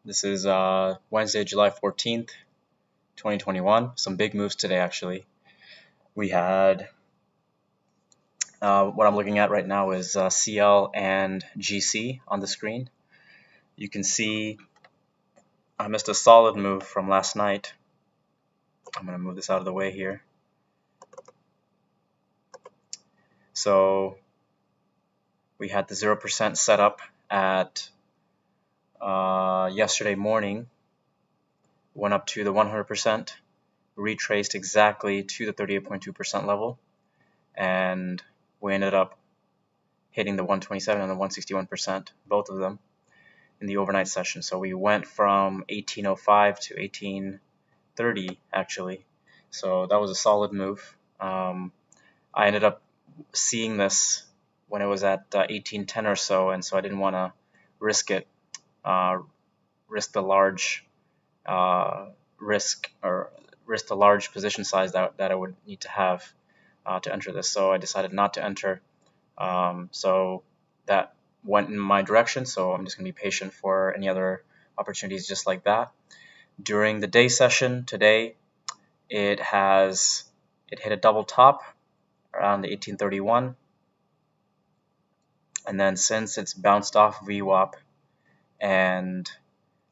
This is Wednesday, July 14th, 2021. Some big moves today, actually. We had what I'm looking at right now is CL and GC on the screen. You can see I missed a solid move from last night. I'm going to move this out of the way here. So we had the 0% set up at yesterday morning, went up to the 100%, retraced exactly to the 38.2% level, and we ended up hitting the 127 and the 161%, both of them, in the overnight session. So we went from 1805 to 1830, actually. So that was a solid move. I ended up seeing this when it was at 1810 or so, and so I didn't want to risk it, risk the large risk the large position size that I would need to have to enter this. So I decided not to enter. So that went in my direction, so I'm just going to be patient for any other opportunities just like that. During the day session today, it hit a double top around the 1831, and then since it's bounced off VWAP, and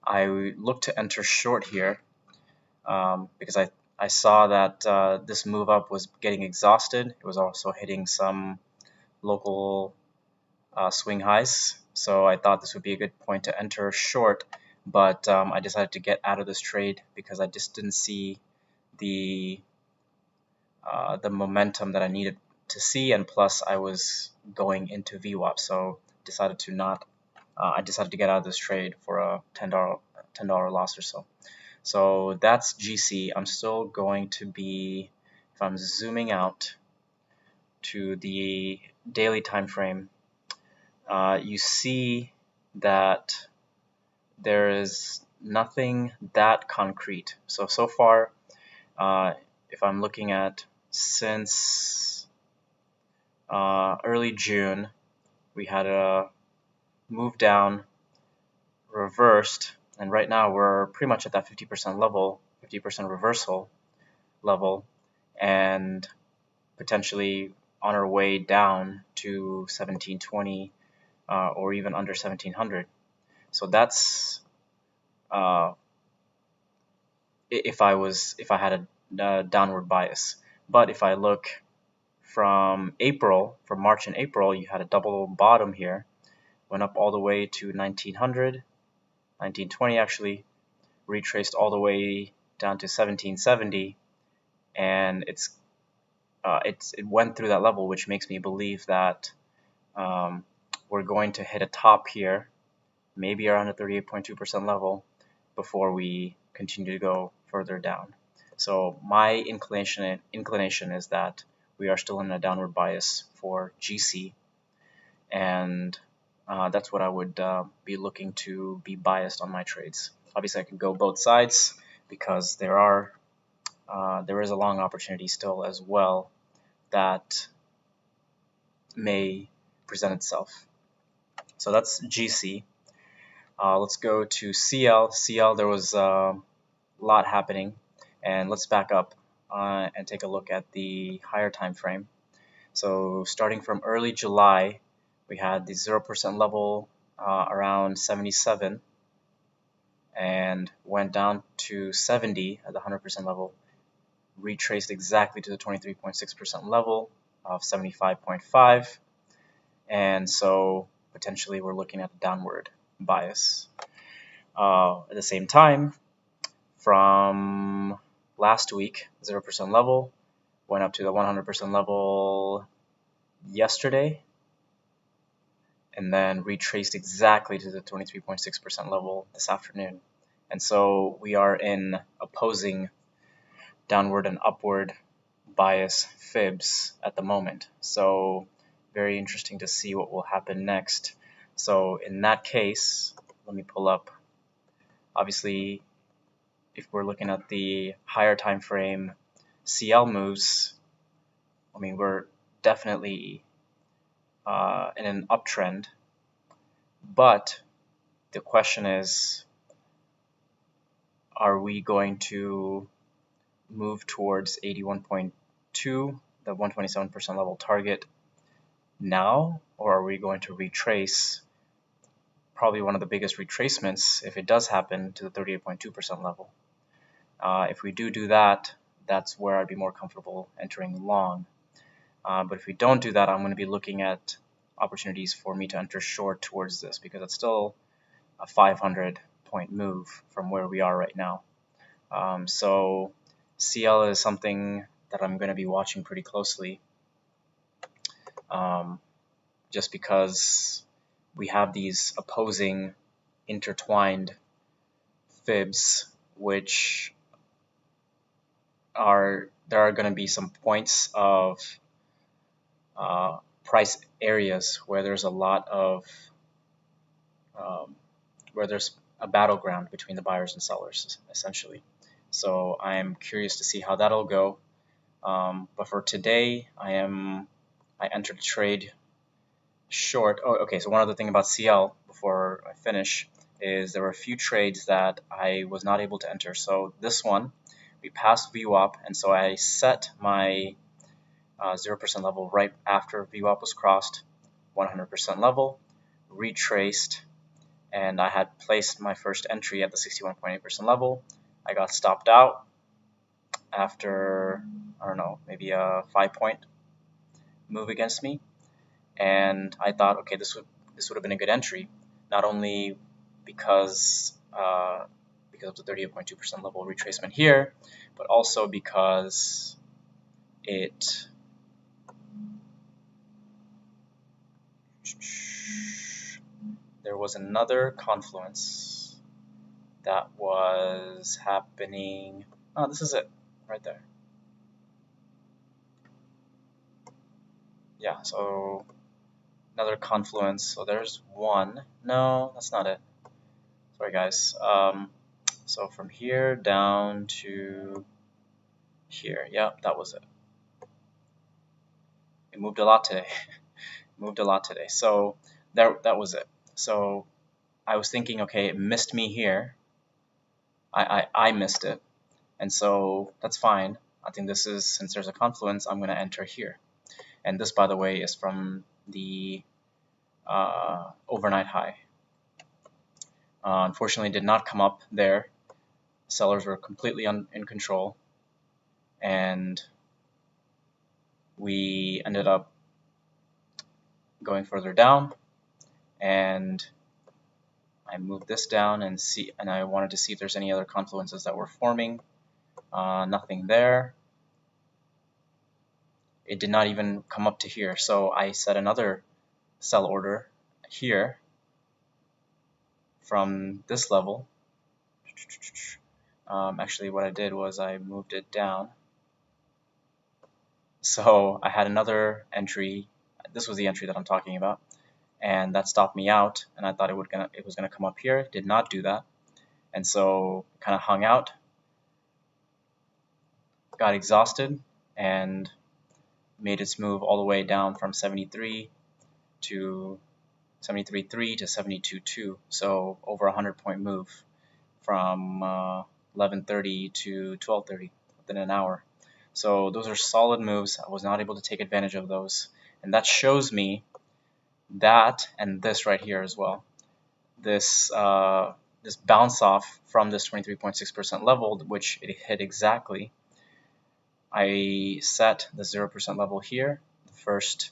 I looked to enter short here because I saw that this move up was getting exhausted. It was also hitting some local swing highs, so I thought this would be a good point to enter short, but I decided to get out of this trade because I just didn't see the momentum that I needed to see, and plus I was going into VWAP, so decided to not. I decided to get out of this trade for a $10 loss or so. So that's GC. I'm still going to be, if I'm zooming out to the daily time frame, you see that there is nothing that concrete. So far, if I'm looking at since early June, we had a move down, reversed, and right now we're pretty much at that 50% level, 50% reversal level, and potentially on our way down to 1720 or even under 1700. So that's if I had a downward bias. But if I look from March and April, you had a double bottom here, went up all the way to 1900, 1920 actually, retraced all the way down to 1770, and it went through that level, which makes me believe that we're going to hit a top here, maybe around the 38.2% level, before we continue to go further down. So my inclination is that we are still in a downward bias for GC, and that's what I would be looking to be biased on my trades. Obviously, I could go both sides because there is a long opportunity still as well that may present itself. So that's GC. Let's go to CL. CL, there was a lot happening, and let's back up and take a look at the higher time frame. So starting from early July, we had the 0% level around 77 and went down to 70 at the 100% level, retraced exactly to the 23.6% level of 75.5, and so potentially we're looking at a downward bias. At the same time, from last week, 0% level went up to the 100% level yesterday, and then retraced exactly to the 23.6% level this afternoon. And so we are in opposing downward and upward bias fibs at the moment. So very interesting to see what will happen next. So in that case, let me pull up. Obviously, if we're looking at the higher time frame CL moves, I mean, we're definitely in an uptrend, but the question is, are we going to move towards 81.2, the 127% level target now, or are we going to retrace, probably one of the biggest retracements if it does happen, to the 38.2% level? If we do that, that's where I'd be more comfortable entering long. But if we don't do that, I'm going to be looking at opportunities for me to enter short towards this, because it's still a 500-point move from where we are right now. So CL is something that I'm going to be watching pretty closely, just because we have these opposing intertwined fibs, which there are going to be some points of price areas where there's a lot of where there's a battleground between the buyers and sellers, essentially. So I'm curious to see how that'll go. But for today, I entered a trade short. Oh, okay. So one other thing about CL before I finish is there were a few trades that I was not able to enter. So this one, we passed VWAP, and so I set my 0% level right after VWAP was crossed, 100% level, retraced, and I had placed my first entry at the 61.8% level. I got stopped out after, I don't know, maybe a 5-point move against me, and I thought, okay, this would have been a good entry, not only because of the 38.2% level retracement here, but also because there was another confluence that was happening. Oh, this is it right there. Yeah, so another confluence. So there's one. No, that's not it. Sorry, guys. So from here down to here. Yeah, that was it. It moved a lot today. Moved a lot today. So that was it. So I was thinking, okay, it missed me here. I missed it, and so that's fine. I think this is, since there's a confluence, I'm going to enter here. And this, by the way, is from the overnight high. Unfortunately, did not come up there. Sellers were completely in control, and we ended up going further down, and I moved this down and I wanted to see if there's any other confluences that were forming. Nothing there. It did not even come up to here, so I set another sell order here from this level. Actually, what I did was I moved it down. So I had another entry. This was the entry that I'm talking about, and that stopped me out. And I thought it was gonna come up here. It did not do that, and so kind of hung out, got exhausted, and made its move all the way down from 73 to 73.3 to 72.2. So over 100-point move from 11:30 to 12:30 within an hour. So those are solid moves. I was not able to take advantage of those, and that shows me that, and this right here as well, this this bounce off from this 23.6% level, which it hit exactly. I set the 0% level here, the first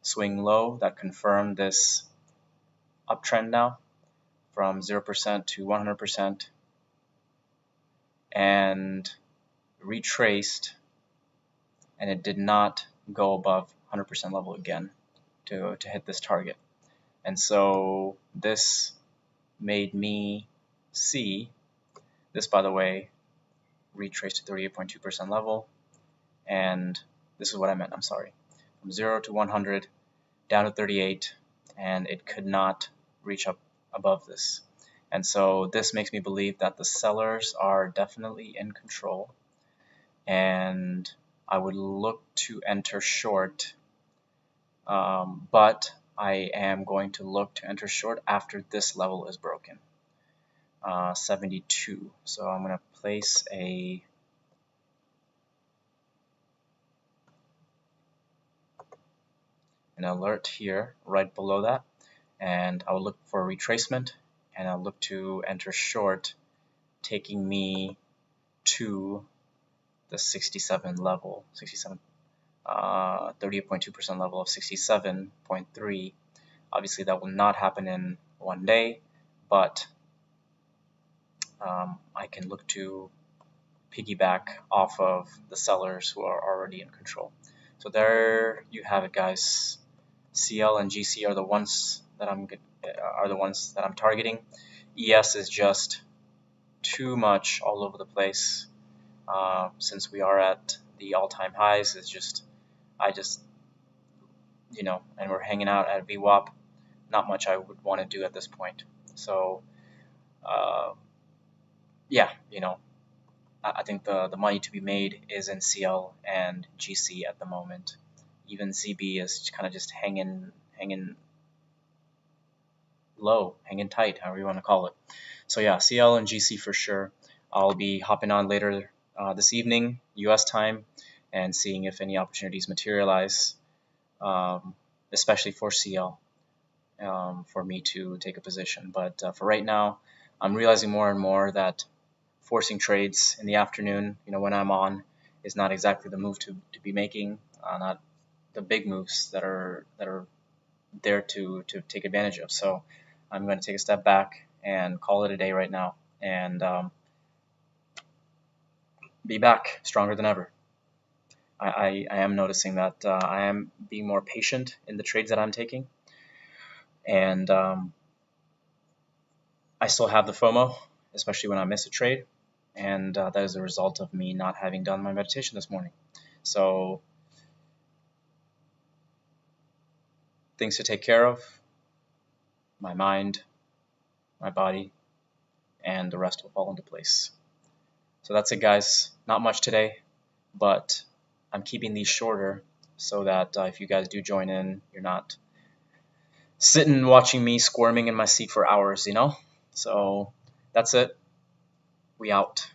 swing low that confirmed this uptrend now from 0% to 100%, and retraced, and it did not go above 100% level again to hit this target. And so this made me see this, by the way, retraced to 38.2% level, and this is what I meant, I'm sorry, from 0 to 100 down to 38, and it could not reach up above this. And so this makes me believe that the sellers are definitely in control, and I would look to enter short, but I am going to look to enter short after this level is broken. 72. So I'm going to place an alert here right below that, and I'll look for retracement, and I'll look to enter short, taking me to the 67 level, 38.2% level of 67.3. Obviously that will not happen in one day, but I can look to piggyback off of the sellers who are already in control. So there you have it, guys. CL and GC are the ones that I'm targeting. ES is just too much all over the place. Since we are at the all-time highs, and we're hanging out at VWAP. Not much I would want to do at this point. So yeah, I think the money to be made is in CL and GC at the moment. Even ZB is kind of just hanging low, hanging tight, however you want to call it. So yeah, CL and GC for sure. I'll be hopping on later this evening, US time, and seeing if any opportunities materialize, especially for CL, for me to take a position. But for right now, I'm realizing more and more that forcing trades in the afternoon, when I'm on, is not exactly the move to be making. Not the big moves that are there to take advantage of. So I'm going to take a step back and call it a day right now, and be back stronger than ever. I am noticing that I am being more patient in the trades that I'm taking, and I still have the FOMO, especially when I miss a trade, and that is a result of me not having done my meditation this morning. So things to take care of: my mind, my body, and the rest will fall into place. So that's it, guys. Not much today, but I'm keeping these shorter so that if you guys do join in, you're not sitting watching me squirming in my seat for hours, So that's it. We out.